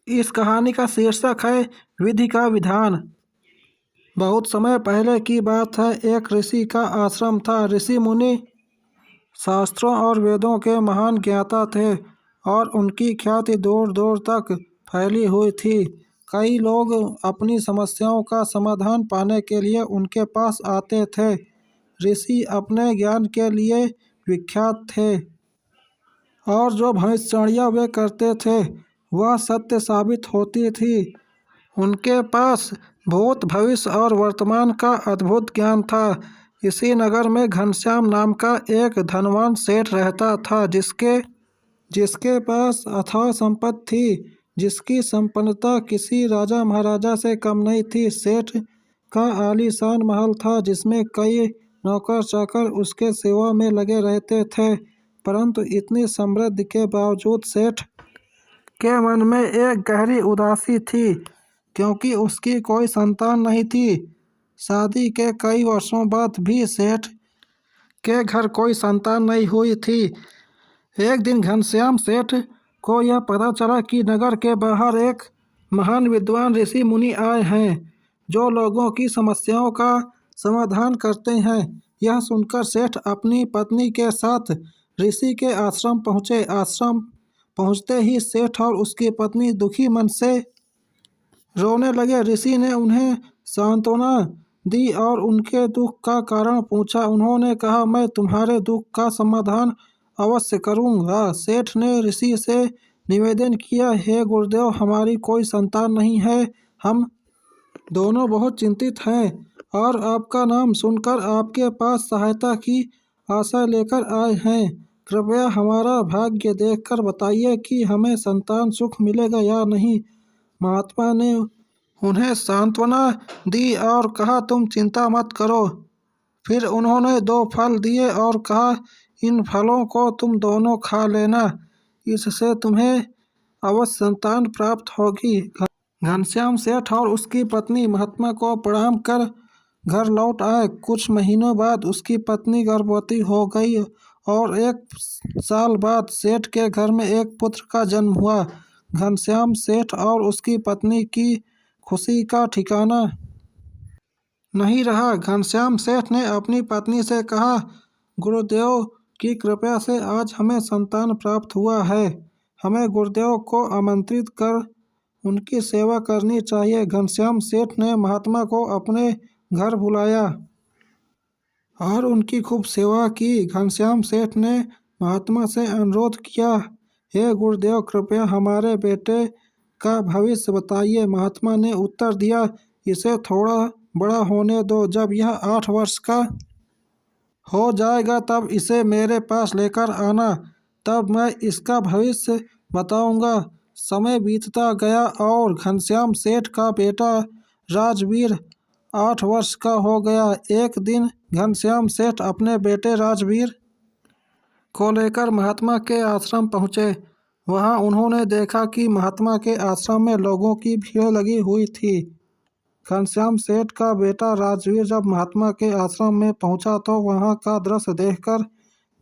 इस कहानी का शीर्षक है विधि का विधान। बहुत समय पहले की बात है। एक ऋषि का आश्रम था। ऋषि मुनि शास्त्रों और वेदों के महान ज्ञाता थे और उनकी ख्याति दूर दूर तक फैली हुई थी। कई लोग अपनी समस्याओं का समाधान पाने के लिए उनके पास आते थे। ऋषि अपने ज्ञान के लिए विख्यात थे और जो भविष्यवाणियाँ वे करते थे वह सत्य साबित होती थी। उनके पास भूत, भविष्य और वर्तमान का अद्भुत ज्ञान था। इसी नगर में घनश्याम नाम का एक धनवान सेठ रहता था, जिसके पास अथाह संपत्ति थी, जिसकी संपन्नता किसी राजा महाराजा से कम नहीं थी। सेठ का आलीशान महल था जिसमें कई नौकर चाकर उसके सेवा में लगे रहते थे। परंतु इतनी समृद्धि के बावजूद सेठ के मन में एक गहरी उदासी थी, क्योंकि उसकी कोई संतान नहीं थी। शादी के कई वर्षों बाद भी सेठ के घर कोई संतान नहीं हुई थी। एक दिन घनश्याम सेठ को यह पता चला कि नगर के बाहर एक महान विद्वान ऋषि मुनि आए हैं जो लोगों की समस्याओं का समाधान करते हैं। यह सुनकर सेठ अपनी पत्नी के साथ ऋषि के आश्रम पहुँचे। आश्रम पहुँचते ही सेठ और उसकी पत्नी दुखी मन से रोने लगे। ऋषि ने उन्हें सांत्वना दी और उनके दुख का कारण पूछा। उन्होंने कहा, मैं तुम्हारे दुख का समाधान अवश्य करूंगा। सेठ ने ऋषि से निवेदन किया, हे गुरुदेव, हमारी कोई संतान नहीं है। हम दोनों बहुत चिंतित हैं और आपका नाम सुनकर आपके पास सहायता की आशा लेकर आए हैं। कृपया हमारा भाग्य देखकर बताइए कि हमें संतान सुख मिलेगा या नहीं। महात्मा ने उन्हें सांत्वना दी और कहा, तुम चिंता मत करो। फिर उन्होंने 2 फल दिए और कहा, इन फलों को तुम दोनों खा लेना, इससे तुम्हें अवश्य संतान प्राप्त होगी। घनश्याम सेठ और उसकी पत्नी महात्मा को प्रणाम कर घर लौट आए। कुछ महीनों बाद उसकी पत्नी गर्भवती हो गई और 1 साल बाद सेठ के घर में एक पुत्र का जन्म हुआ। घनश्याम सेठ और उसकी पत्नी की खुशी का ठिकाना नहीं रहा। घनश्याम सेठ ने अपनी पत्नी से कहा, गुरुदेव की कृपा से आज हमें संतान प्राप्त हुआ है। हमें गुरुदेव को आमंत्रित कर उनकी सेवा करनी चाहिए। घनश्याम सेठ ने महात्मा को अपने घर बुलाया और उनकी खूब सेवा की। घनश्याम सेठ ने महात्मा से अनुरोध किया, हे गुरुदेव, कृपया हमारे बेटे का भविष्य बताइए। महात्मा ने उत्तर दिया, इसे थोड़ा बड़ा होने दो। जब यह 8 वर्ष का हो जाएगा तब इसे मेरे पास लेकर आना, तब मैं इसका भविष्य बताऊंगा। समय बीतता गया और घनश्याम सेठ का बेटा राजवीर 8 वर्ष का हो गया। एक दिन घनश्याम सेठ अपने बेटे राजवीर को लेकर महात्मा के आश्रम पहुँचे। वहाँ उन्होंने देखा कि महात्मा के आश्रम में लोगों की भीड़ लगी हुई थी। घनश्याम सेठ का बेटा राजवीर जब महात्मा के आश्रम में पहुँचा तो वहाँ का दृश्य देखकर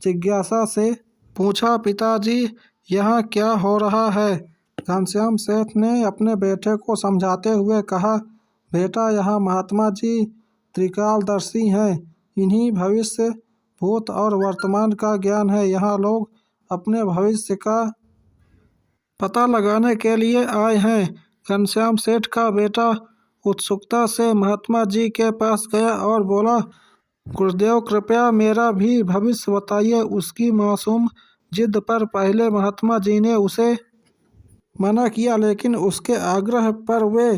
जिज्ञासा से पूछा, पिताजी, यहाँ क्या हो रहा है? घनश्याम सेठ ने अपने बेटे को समझाते हुए कहा, बेटा, यहाँ महात्मा जी त्रिकालदर्शी हैं। इन्हीं भविष्य, भूत और वर्तमान का ज्ञान है। यहाँ लोग अपने भविष्य का पता लगाने के लिए आए हैं। घनश्याम सेठ का बेटा उत्सुकता से महात्मा जी के पास गया और बोला, गुरुदेव, कृपया मेरा भी भविष्य बताइए। उसकी मासूम जिद पर पहले महात्मा जी ने उसे मना किया, लेकिन उसके आग्रह पर वे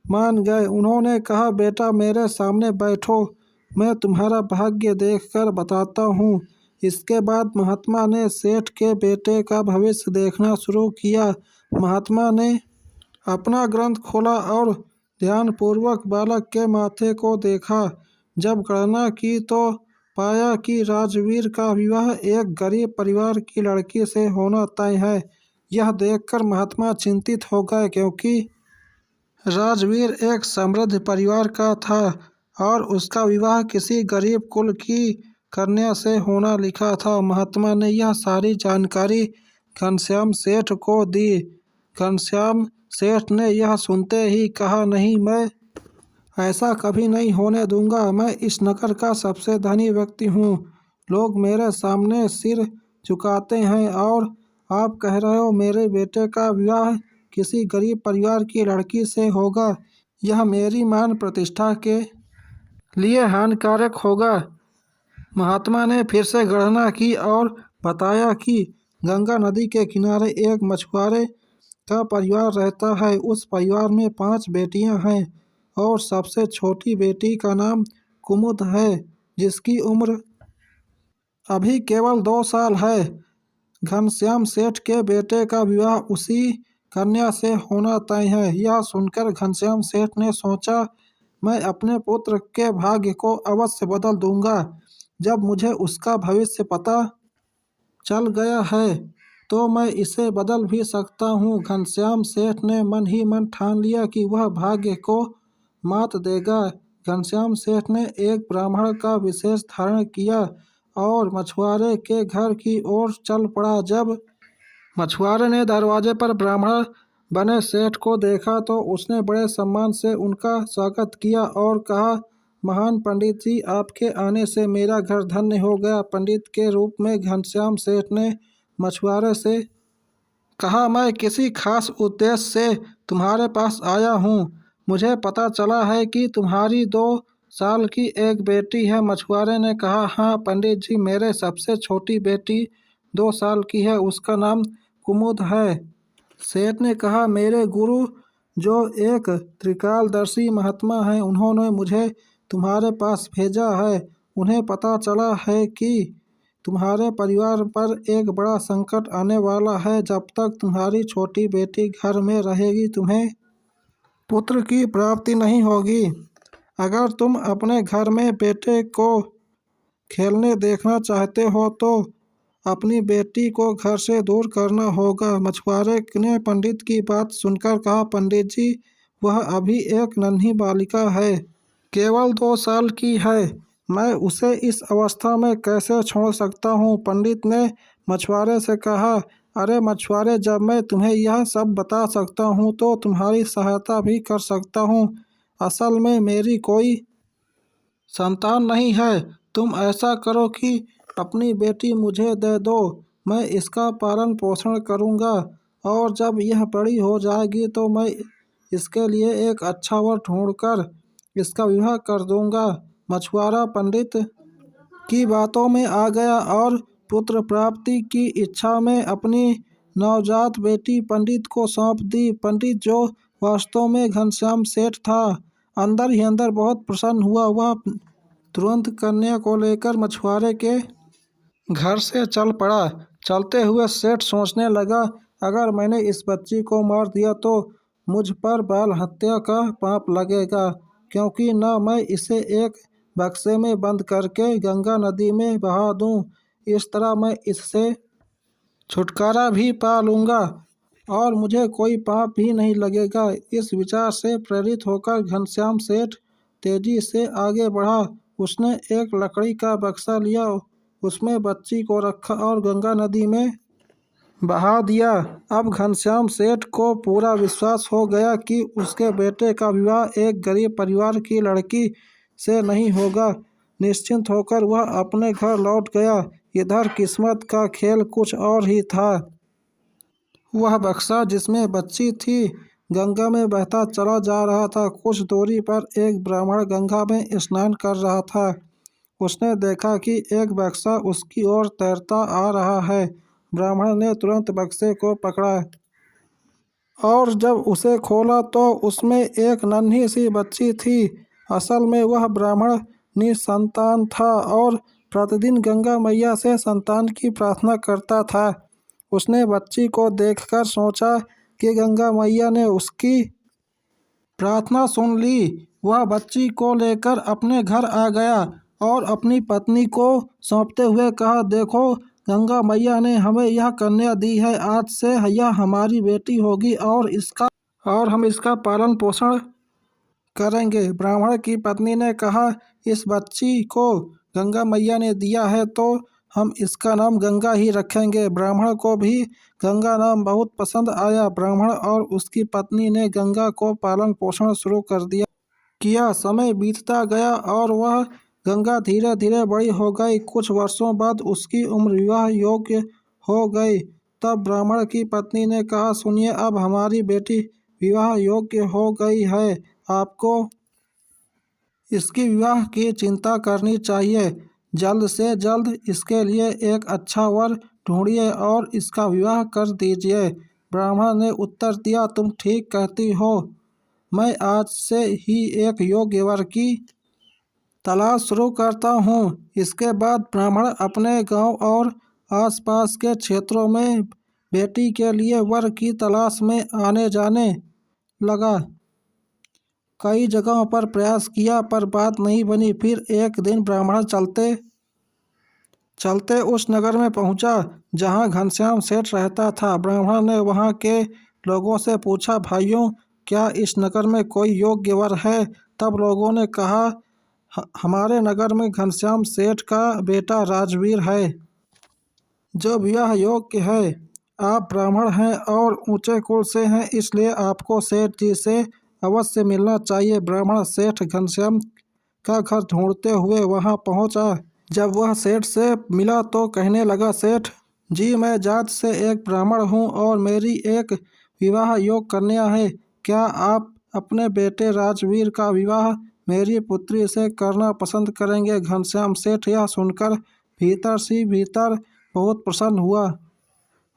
मान गए। उन्होंने कहा, बेटा, मेरे सामने बैठो, मैं तुम्हारा भाग्य देखकर बताता हूँ। इसके बाद महात्मा ने सेठ के बेटे का भविष्य देखना शुरू किया। महात्मा ने अपना ग्रंथ खोला और ध्यानपूर्वक बालक के माथे को देखा। जब गणना की तो पाया कि राजवीर का विवाह एक गरीब परिवार की लड़की से होना तय है। यह देखकर महात्मा चिंतित हो गए, क्योंकि राजवीर एक समृद्ध परिवार का था और उसका विवाह किसी गरीब कुल की कन्या से होना लिखा था। महात्मा ने यह सारी जानकारी घनश्याम सेठ को दी। घनश्याम सेठ ने यह सुनते ही कहा, नहीं, मैं ऐसा कभी नहीं होने दूंगा। मैं इस नगर का सबसे धनी व्यक्ति हूँ। लोग मेरे सामने सिर झुकाते हैं और आप कह रहे हो मेरे बेटे का विवाह किसी गरीब परिवार की लड़की से होगा। यह मेरी मान प्रतिष्ठा के लिए हानिकारक होगा। महात्मा ने फिर से गणना की और बताया कि गंगा नदी के किनारे एक मछुआरे का परिवार रहता है। उस परिवार में 5 बेटियां हैं और सबसे छोटी बेटी का नाम कुमुद है, जिसकी उम्र अभी केवल 2 साल है। घनश्याम सेठ के बेटे का विवाह उसी कन्या से होना तय है। यह सुनकर घनश्याम सेठ ने सोचा, मैं अपने पुत्र के भाग्य को अवश्य बदल दूंगा। जब मुझे उसका भविष्य पता चल गया है तो मैं इसे बदल भी सकता हूँ। घनश्याम सेठ ने मन ही मन ठान लिया कि वह भाग्य को मात देगा। घनश्याम सेठ ने एक ब्राह्मण का विशेष धारण किया और मछुआरे के घर की ओर चल पड़ा। जब मछुआरे ने दरवाजे पर ब्राह्मण बने सेठ को देखा तो उसने बड़े सम्मान से उनका स्वागत किया और कहा, महान पंडित जी, आपके आने से मेरा घर धन्य हो गया। पंडित के रूप में घनश्याम सेठ ने मछुआरे से कहा, मैं किसी खास उद्देश्य से तुम्हारे पास आया हूँ। मुझे पता चला है कि तुम्हारी 2 साल की एक बेटी है। मछुआरे ने कहा, हाँ पंडित जी, मेरे सबसे छोटी बेटी 2 साल की है, उसका नाम कुमुद है। सेठ ने कहा, मेरे गुरु जो एक त्रिकालदर्शी महात्मा हैं, उन्होंने मुझे तुम्हारे पास भेजा है। उन्हें पता चला है कि तुम्हारे परिवार पर एक बड़ा संकट आने वाला है। जब तक तुम्हारी छोटी बेटी घर में रहेगी तुम्हें पुत्र की प्राप्ति नहीं होगी। अगर तुम अपने घर में बेटे को खेलने देखना चाहते हो तो अपनी बेटी को घर से दूर करना होगा। मछुआरे ने पंडित की बात सुनकर कहा, पंडित जी, वह अभी एक नन्ही बालिका है, केवल 2 साल की है। मैं उसे इस अवस्था में कैसे छोड़ सकता हूँ। पंडित ने मछुआरे से कहा, अरे मछुआरे, जब मैं तुम्हें यह सब बता सकता हूँ तो तुम्हारी सहायता भी कर सकता हूँ। असल में मेरी कोई संतान नहीं है। तुम ऐसा करो कि अपनी बेटी मुझे दे दो, मैं इसका पालन पोषण करूँगा और जब यह बड़ी हो जाएगी तो मैं इसके लिए एक अच्छा वर ढूंढकर इसका विवाह कर दूंगा। मछुआरा पंडित की बातों में आ गया और पुत्र प्राप्ति की इच्छा में अपनी नवजात बेटी पंडित को सौंप दी। पंडित, जो वास्तव में घनश्याम सेठ था, अंदर ही अंदर बहुत प्रसन्न हुआ। वह तुरंत कन्या को लेकर मछुआरे के घर से चल पड़ा। चलते हुए सेठ सोचने लगा, अगर मैंने इस बच्ची को मार दिया तो मुझ पर बाल हत्या का पाप लगेगा, क्योंकि न मैं इसे एक बक्से में बंद करके गंगा नदी में बहा दूं। इस तरह मैं इससे छुटकारा भी पा लूँगा और मुझे कोई पाप भी नहीं लगेगा। इस विचार से प्रेरित होकर घनश्याम सेठ तेजी से आगे बढ़ा। उसने एक लकड़ी का बक्सा लिया, उसमें बच्ची को रखा और गंगा नदी में बहा दिया। अब घनश्याम सेठ को पूरा विश्वास हो गया कि उसके बेटे का विवाह एक गरीब परिवार की लड़की से नहीं होगा। निश्चिंत होकर वह अपने घर लौट गया। इधर किस्मत का खेल कुछ और ही था। वह बक्सा जिसमें बच्ची थी गंगा में बहता चला जा रहा था। कुछ दूरी पर एक ब्राह्मण गंगा में स्नान कर रहा था। उसने देखा कि एक बक्सा उसकी ओर तैरता आ रहा है। ब्राह्मण ने तुरंत बक्से को पकड़ा और जब उसे खोला तो उसमें एक नन्ही सी बच्ची थी। असल में वह ब्राह्मण निसंतान था और प्रतिदिन गंगा मैया से संतान की प्रार्थना करता था। उसने बच्ची को देखकर सोचा कि गंगा मैया ने उसकी प्रार्थना सुन ली। वह बच्ची को लेकर अपने घर आ गया और अपनी पत्नी को सौंपते हुए कहा, देखो, गंगा मैया ने हमें यह कन्या दी है। आज से यह हमारी बेटी होगी और हम इसका पालन पोषण करेंगे। ब्राह्मण की पत्नी ने कहा, इस बच्ची को गंगा मैया ने दिया है तो हम इसका नाम गंगा ही रखेंगे। ब्राह्मण को भी गंगा नाम बहुत पसंद आया। ब्राह्मण और उसकी पत्नी ने गंगा को पालन पोषण शुरू कर किया। समय बीतता गया और वह गंगा धीरे धीरे बड़ी हो गई। कुछ वर्षों बाद उसकी उम्र विवाह योग्य हो गई। तब ब्राह्मण की पत्नी ने कहा, सुनिए, अब हमारी बेटी विवाह योग्य हो गई है। आपको इसकी विवाह की चिंता करनी चाहिए। जल्द से जल्द इसके लिए एक अच्छा वर ढूंढिए और इसका विवाह कर दीजिए। ब्राह्मण ने उत्तर दिया, तुम ठीक कहती हो। मैं आज से ही एक योग्य वर की तलाश शुरू करता हूँ। इसके बाद ब्राह्मण अपने गांव और आसपास के क्षेत्रों में बेटी के लिए वर की तलाश में आने जाने लगा। कई जगहों पर प्रयास किया पर बात नहीं बनी। फिर एक दिन ब्राह्मण चलते चलते उस नगर में पहुंचा जहां घनश्याम सेठ रहता था। ब्राह्मण ने वहां के लोगों से पूछा, भाइयों, क्या इस नगर में कोई योग्य वर है? तब लोगों ने कहा, हमारे नगर में घनश्याम सेठ का बेटा राजवीर है जो विवाह योग्य है। आप ब्राह्मण हैं और ऊंचे कुल से हैं, इसलिए आपको सेठ जी से अवश्य मिलना चाहिए। ब्राह्मण सेठ घनश्याम का घर ढूंढते हुए वहां पहुंचा। जब वह सेठ से मिला तो कहने लगा, सेठ जी, मैं जात से एक ब्राह्मण हूं और मेरी एक विवाह योग कन्या है। क्या आप अपने बेटे राजवीर का विवाह मेरी पुत्री से करना पसंद करेंगे? घनश्याम सेठ यह सुनकर भीतर से भीतर बहुत प्रसन्न हुआ।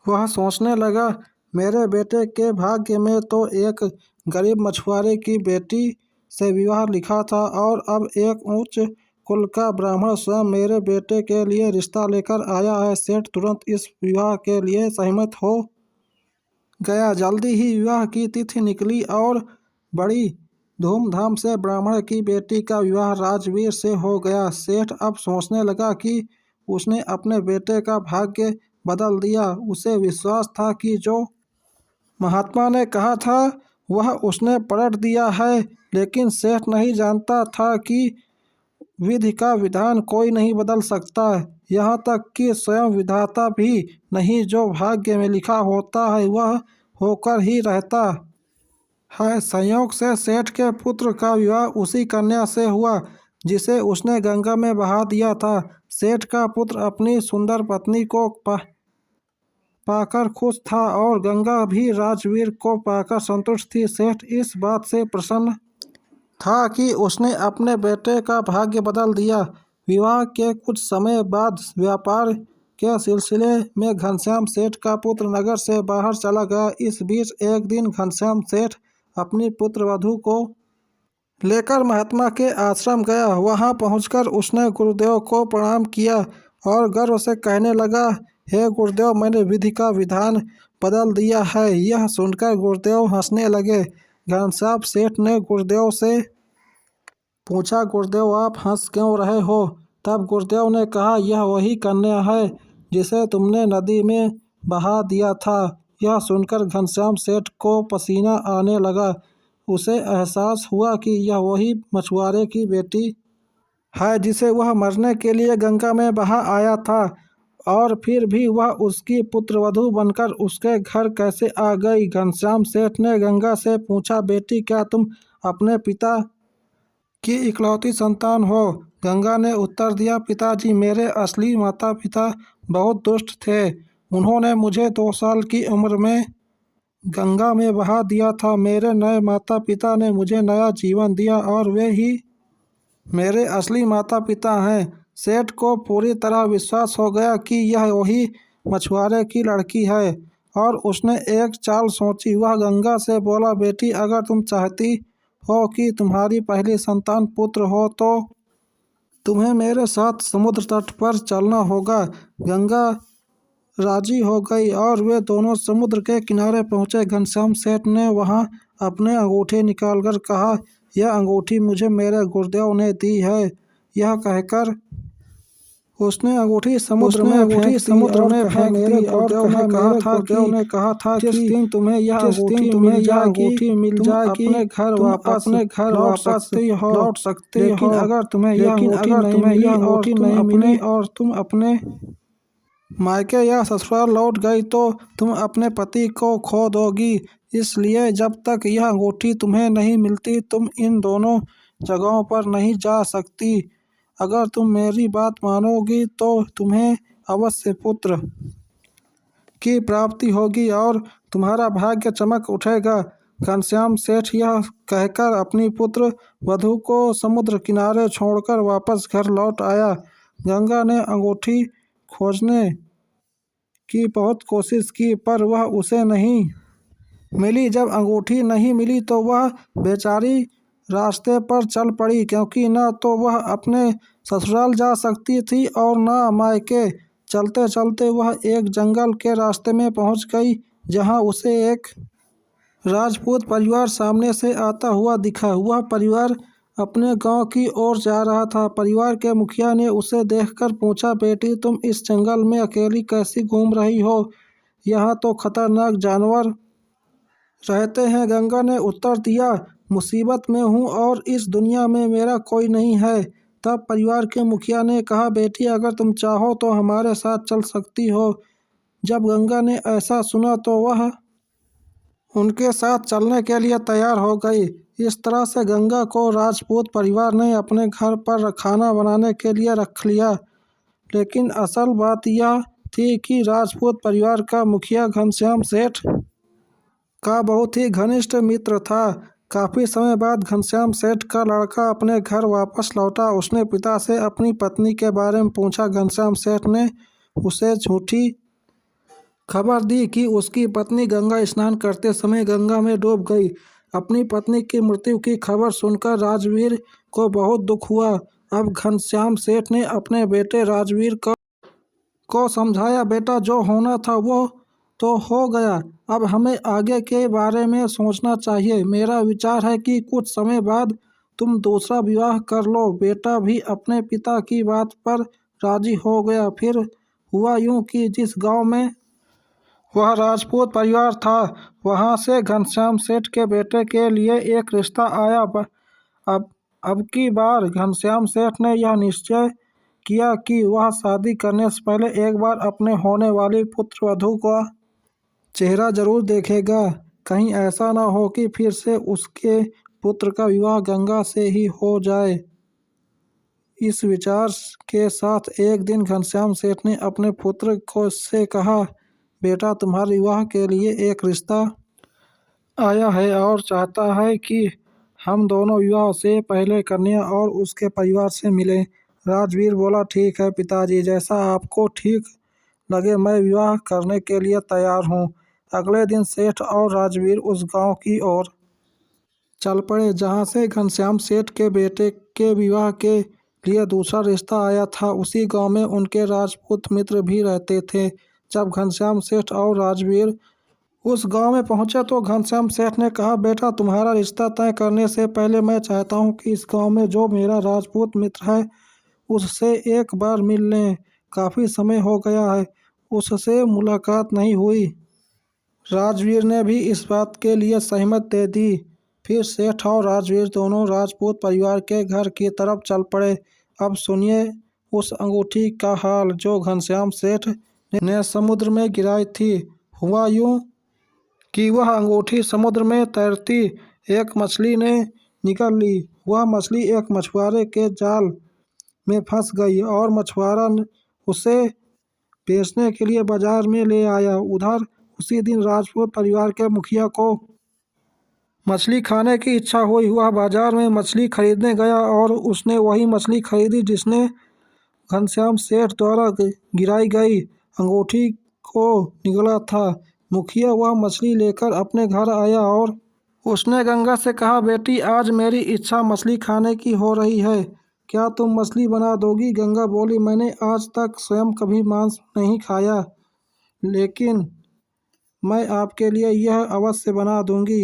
वह सोचने लगा, मेरे बेटे के भाग्य में तो एक गरीब मछुआरे की बेटी से विवाह लिखा था और अब एक उच्च कुल का ब्राह्मण स्वयं मेरे बेटे के लिए रिश्ता लेकर आया है। सेठ तुरंत इस विवाह के लिए सहमत हो गया। जल्दी ही विवाह की तिथि निकली और बड़ी धूमधाम से ब्राह्मण की बेटी का विवाह राजवीर से हो गया। सेठ अब सोचने लगा कि उसने अपने बेटे का भाग्य बदल दिया। उसे विश्वास था कि जो महात्मा ने कहा था वह उसने पलट दिया है, लेकिन सेठ नहीं जानता था कि विधि का विधान कोई नहीं बदल सकता, यहाँ तक कि स्वयं विधाता भी नहीं। जो भाग्य में लिखा होता है वह होकर ही रहता है। संयोग से सेठ के पुत्र का विवाह उसी कन्या से हुआ जिसे उसने गंगा में बहा दिया था। सेठ का पुत्र अपनी सुंदर पत्नी को पाकर खुश था और गंगा भी राजवीर को पाकर संतुष्ट थी। सेठ इस बात से प्रसन्न था कि उसने अपने बेटे का भाग्य बदल दिया। विवाह के कुछ समय बाद व्यापार के सिलसिले में घनश्याम सेठ का पुत्र नगर से बाहर चला गया। इस बीच एक दिन घनश्याम सेठ अपनी पुत्रवधू को लेकर महात्मा के आश्रम गया। वहां पहुंचकर उसने गुरुदेव को प्रणाम किया और गर्व से कहने लगा, हे गुरुदेव, मैंने विधि का विधान बदल दिया है। यह सुनकर गुरुदेव हंसने लगे। घनश्याम सेठ ने गुरुदेव से पूछा, गुरुदेव, आप हंस क्यों रहे हो? तब गुरुदेव ने कहा, यह वही कन्या है जिसे तुमने नदी में बहा दिया था। यह सुनकर घनश्याम सेठ को पसीना आने लगा। उसे एहसास हुआ कि यह वही मछुआरे की बेटी है जिसे वह मरने के लिए गंगा में बहा आया था, और फिर भी वह उसकी पुत्रवधू बनकर उसके घर कैसे आ गई? घनश्याम सेठ ने गंगा से पूछा, बेटी, क्या तुम अपने पिता की इकलौती संतान हो? गंगा ने उत्तर दिया, पिताजी, मेरे असली माता पिता बहुत दुष्ट थे। उन्होंने मुझे 2 साल की उम्र में गंगा में बहा दिया था। मेरे नए माता पिता ने मुझे नया जीवन दिया और वे ही मेरे असली माता पिता हैं। सेठ को पूरी तरह विश्वास हो गया कि यह वही मछुआरे की लड़की है और उसने एक चाल सोची। वह गंगा से बोला, बेटी, अगर तुम चाहती हो कि तुम्हारी पहली संतान पुत्र हो तो तुम्हें मेरे साथ समुद्र तट पर चलना होगा। गंगा राजी हो गई और वे दोनों समुद्र के किनारे पहुंचे। घनश्याम सेठ ने वहां अपने अंगूठी निकालकर कहा, यह अंगूठी मुझे मेरे गुरुदेव ने दी है। यह कहकर उसने अंगूठी समुद्र में फेंक दी और गुरुदेव ने कहा था कि जिस दिन तुम्हें यह अंगूठी मिल जाएगी अपने घर वापस लौट सकते हो। लेकिन अगर तुम्हें यह अंगूठी नहीं मिली और तुम अपने मायके या ससुराल लौट गई तो तुम अपने पति को खो दोगी, इसलिए जब तक यह अंगूठी तुम्हें नहीं मिलती तुम इन दोनों जगहों पर नहीं जा सकती। अगर तुम मेरी बात मानोगी तो तुम्हें अवश्य पुत्र की प्राप्ति होगी और तुम्हारा भाग्य चमक उठेगा। घनश्याम सेठ यह कहकर अपनी पुत्र वधू को समुद्र किनारे छोड़कर वापस घर लौट आया। गंगा ने अंगूठी खोजने की बहुत कोशिश की पर वह उसे नहीं मिली। जब अंगूठी नहीं मिली तो वह बेचारी रास्ते पर चल पड़ी, क्योंकि न तो वह अपने ससुराल जा सकती थी और न मायके। चलते चलते वह एक जंगल के रास्ते में पहुंच गई, जहां उसे एक राजपूत परिवार सामने से आता हुआ दिखा। वह परिवार अपने गांव की ओर जा रहा था। परिवार के मुखिया ने उसे देखकर पूछा, बेटी तुम इस जंगल में अकेली कैसी घूम रही हो? यहाँ तो खतरनाक जानवर रहते हैं। गंगा ने उत्तर दिया, मुसीबत में हूँ और इस दुनिया में मेरा कोई नहीं है। तब परिवार के मुखिया ने कहा, बेटी अगर तुम चाहो तो हमारे साथ चल सकती हो। जब गंगा ने ऐसा सुना तो वह उनके साथ चलने के लिए तैयार हो गई। इस तरह से गंगा को राजपूत परिवार ने अपने घर पर खाना बनाने के लिए रख लिया। लेकिन असल बात यह थी कि राजपूत परिवार का मुखिया घनश्याम सेठ का बहुत ही घनिष्ठ मित्र था। काफ़ी समय बाद घनश्याम सेठ का लड़का अपने घर वापस लौटा। उसने पिता से अपनी पत्नी के बारे में पूछा। घनश्याम सेठ ने उसे झूठी खबर दी कि उसकी पत्नी गंगा स्नान करते समय गंगा में डूब गई। अपनी पत्नी की मृत्यु की खबर सुनकर राजवीर को बहुत दुख हुआ। अब घनश्याम सेठ ने अपने बेटे राजवीर को समझाया, बेटा जो होना था वो तो हो गया, अब हमें आगे के बारे में सोचना चाहिए। मेरा विचार है कि कुछ समय बाद तुम दूसरा विवाह कर लो। बेटा भी अपने पिता की बात पर राजी हो गया। फिर हुआ यूं कि जिस गांव में वह राजपूत परिवार था वहां से घनश्याम सेठ के बेटे के लिए एक रिश्ता आया। अब की बार घनश्याम सेठ ने यह निश्चय किया कि वह शादी करने से पहले एक बार अपने होने वाली पुत्र वधू का चेहरा जरूर देखेगा। कहीं ऐसा ना हो कि फिर से उसके पुत्र का विवाह गंगा से ही हो जाए। इस विचार के साथ एक दिन घनश्याम सेठ ने अपने पुत्र को से कहा, बेटा तुम्हारे विवाह के लिए एक रिश्ता आया है और चाहता है कि हम दोनों विवाह से पहले कन्या और उसके परिवार से मिलें। राजवीर बोला, ठीक है पिताजी, जैसा आपको ठीक लगे मैं विवाह करने के लिए तैयार हूँ। अगले दिन सेठ और राजवीर उस गांव की ओर चल पड़े जहां से घनश्याम सेठ के बेटे के विवाह के लिए दूसरा रिश्ता आया था। उसी गांव में उनके राजपूत मित्र भी रहते थे। जब घनश्याम सेठ और राजवीर उस गांव में पहुंचे तो घनश्याम सेठ ने कहा, बेटा तुम्हारा रिश्ता तय करने से पहले मैं चाहता हूं कि इस गांव में जो मेरा राजपूत मित्र है उससे एक बार मिल लें। काफ़ी समय हो गया है उससे मुलाकात नहीं हुई। राजवीर ने भी इस बात के लिए सहमत दे दी। फिर सेठ और राजवीर दोनों राजपूत परिवार के घर की तरफ चल पड़े। अब सुनिए उस अंगूठी का हाल जो घनश्याम सेठ ने समुद्र में गिराई थी। हुआ यूं कि वह अंगूठी समुद्र में तैरती एक मछली ने निगल ली। वह मछली एक मछुआरे के जाल में फंस गई और मछुआरा उसे बेचने के लिए बाजार में ले आया। उधर उसी दिन राजपूत परिवार के मुखिया को मछली खाने की इच्छा हुई। वह बाजार में मछली खरीदने गया और उसने वही मछली खरीदी जिसने घनश्याम सेठ द्वारा गिराई गई अंगूठी को निगला था। मुखिया वह मछली लेकर अपने घर आया और उसने गंगा से कहा, बेटी आज मेरी इच्छा मछली खाने की हो रही है, क्या तुम मछली बना दोगी? गंगा बोली, मैंने आज तक स्वयं कभी मांस नहीं खाया, लेकिन मैं आपके लिए यह अवश्य बना दूंगी।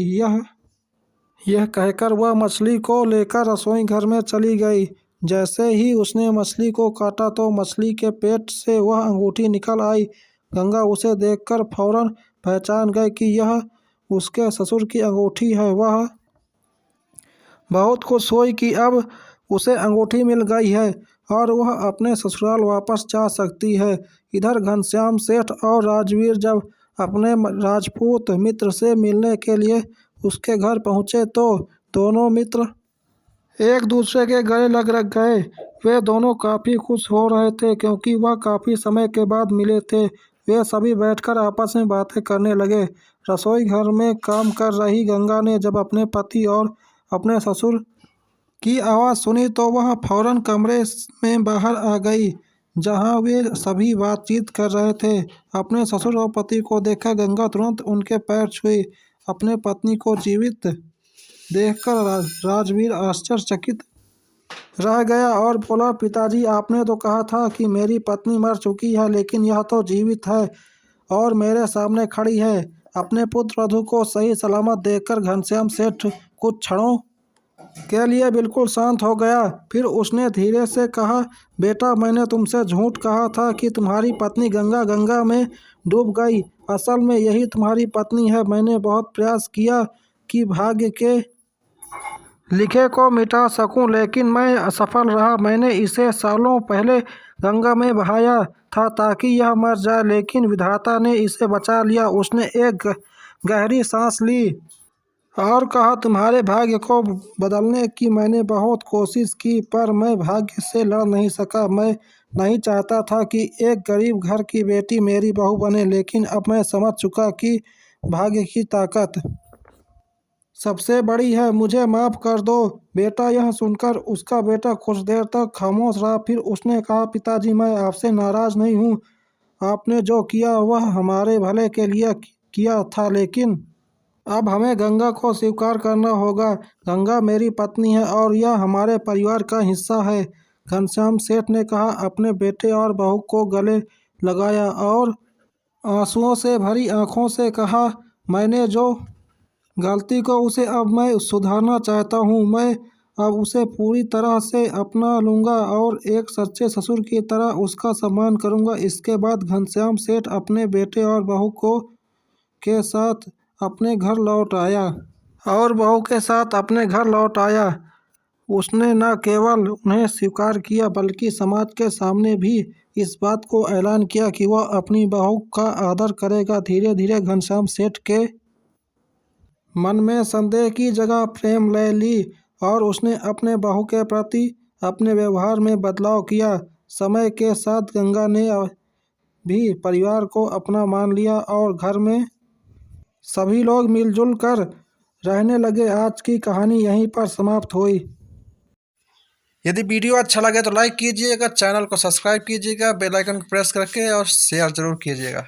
यह कहकर वह मछली को लेकर रसोई घर में चली गई। जैसे ही उसने मछली को काटा तो मछली के पेट से वह अंगूठी निकल आई। गंगा उसे देखकर फौरन पहचान गई कि यह उसके ससुर की अंगूठी है। वह बहुत खुश हुई कि अब उसे अंगूठी मिल गई है। और वह अपने ससुराल वापस जा सकती है। इधर घनश्याम सेठ और राजवीर जब अपने राजपूत मित्र से मिलने के लिए उसके घर पहुंचे तो दोनों मित्र एक दूसरे के गले लग गए। वे दोनों काफ़ी खुश हो रहे थे क्योंकि वह काफ़ी समय के बाद मिले थे। वे सभी बैठकर आपस में बातें करने लगे। रसोई घर में काम कर रही गंगा ने जब अपने पति और अपने ससुर की आवाज़ सुनी तो वह फौरन कमरे में बाहर आ गई जहां वे सभी बातचीत कर रहे थे। अपने ससुर और पति को देखकर गंगा तुरंत उनके पैर छुई। अपने पत्नी को जीवित देखकर राजवीर आश्चर्यचकित रह गया और बोला, पिताजी आपने तो कहा था कि मेरी पत्नी मर चुकी है, लेकिन यह तो जीवित है और मेरे सामने खड़ी है। अपने पुत्र वधू को सही सलामत देखकर घनश्याम सेठ कुछ क्षणों के लिए बिल्कुल शांत हो गया। फिर उसने धीरे से कहा, बेटा मैंने तुमसे झूठ कहा था कि तुम्हारी पत्नी गंगा में डूब गई। असल में यही तुम्हारी पत्नी है। मैंने बहुत प्रयास किया कि भाग्य के लिखे को मिटा सकूं, लेकिन मैं असफल रहा। मैंने इसे सालों पहले गंगा में बहाया था ताकि यह मर जाए, लेकिन विधाता ने इसे बचा लिया। उसने एक गहरी सांस ली और कहा, तुम्हारे भाग्य को बदलने की मैंने बहुत कोशिश की, पर मैं भाग्य से लड़ नहीं सका। मैं नहीं चाहता था कि एक गरीब घर की बेटी मेरी बहू बने, लेकिन अब मैं समझ चुका कि भाग्य की ताकत सबसे बड़ी है। मुझे माफ़ कर दो बेटा। यह सुनकर उसका बेटा कुछ देर तक खामोश रहा। फिर उसने कहा, पिताजी मैं आपसे नाराज़ नहीं हूँ। आपने जो किया वह हमारे भले के लिए किया था, लेकिन अब हमें गंगा को स्वीकार करना होगा। गंगा मेरी पत्नी है और यह हमारे परिवार का हिस्सा है। घनश्याम सेठ ने कहा, अपने बेटे और बहू को गले लगाया और आंसुओं से भरी आंखों से कहा, मैंने जो गलती को उसे अब मैं सुधारना चाहता हूँ। मैं अब उसे पूरी तरह से अपना लूँगा और एक सच्चे ससुर की तरह उसका सम्मान करूँगा। इसके बाद घनश्याम सेठ अपने बेटे और बहू को के साथ अपने घर लौट आया उसने न केवल उन्हें स्वीकार किया बल्कि समाज के सामने भी इस बात को ऐलान किया कि वह अपनी बहू का आदर करेगा। धीरे धीरे घनश्याम सेठ के मन में संदेह की जगह प्रेम ले ली और उसने अपने बहू के प्रति अपने व्यवहार में बदलाव किया। समय के साथ गंगा ने भी परिवार को अपना मान लिया और घर में सभी लोग मिलजुल कर रहने लगे। आज की कहानी यहीं पर समाप्त हुई। यदि वीडियो अच्छा लगे तो लाइक कीजिएगा, चैनल को सब्सक्राइब कीजिएगा, बेल आइकन को प्रेस करके और शेयर जरूर कीजिएगा।